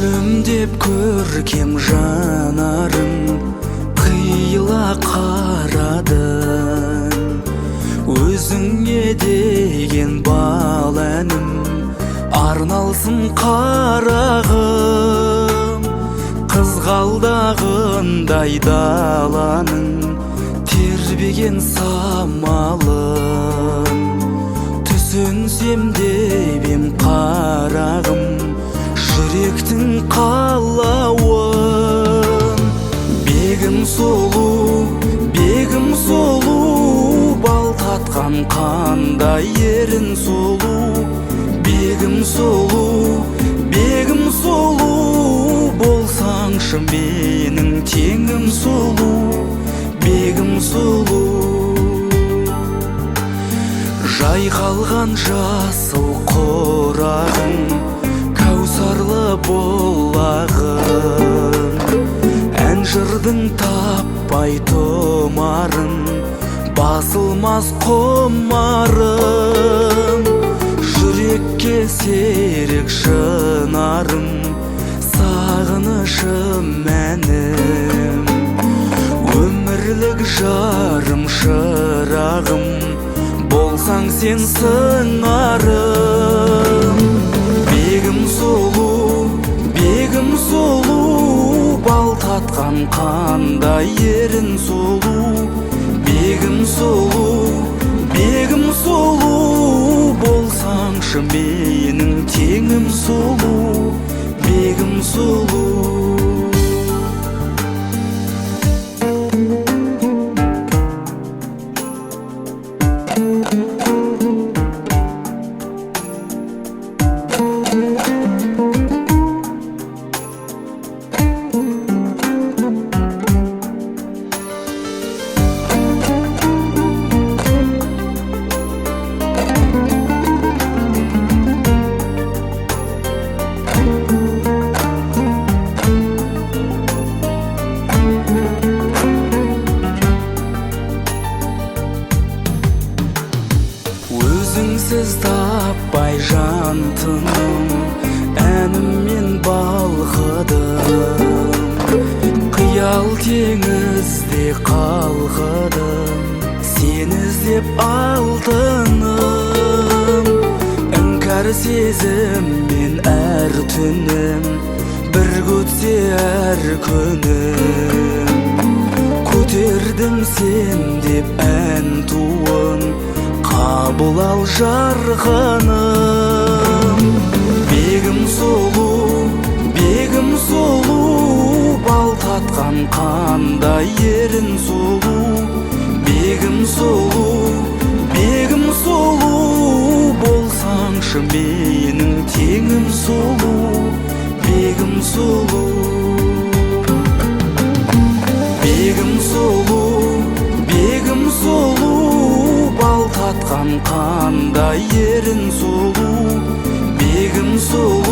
күлімдеп көркем жанарың қиыла қарадың. Өзіңе деген бал әнім арналсын қарағым. Қызғалдағындай даланың тербеген самалын түсінсем деп ем қарағым, жүректің қалауын. Бегім сұлу, бал татқан қандай ерін сұлу. Бегім сұлу, болсаңшы менің теңім сұлу. Бегім сұлу, жайқалған жасыл қорағың, кәусарлы бұлағың, ән жырдың таппай тұмарын, басылмас құмарым. Жүрекке серік шынарым, сағынышым әнім. Өмірлік жарым шырағым, болсаң сен сыңарым. Бегім сұлу, бал татқан қандай ерін сұлу. Бегім сұлу, болсаңшы менің теңім сұлу. Бегім сұлу. Өзіңсіз таппай жан тыным, әніммен балқыдым. Қиял теңізде қалқыдым, сені іздеп алтыным. Іңкәр сезіммен әр түнім, бір көтсе әр күнім. Көтердім сен деп ән туын, қабыл ал жарқыным. Бегім сұлу, бал татқан қандай ерін сұлу. Бегім сұлу, болсаңшы менің теңім сұлу. Бегім сұлу, бал татқан қандай ерін сұлу. Бегім сұлу,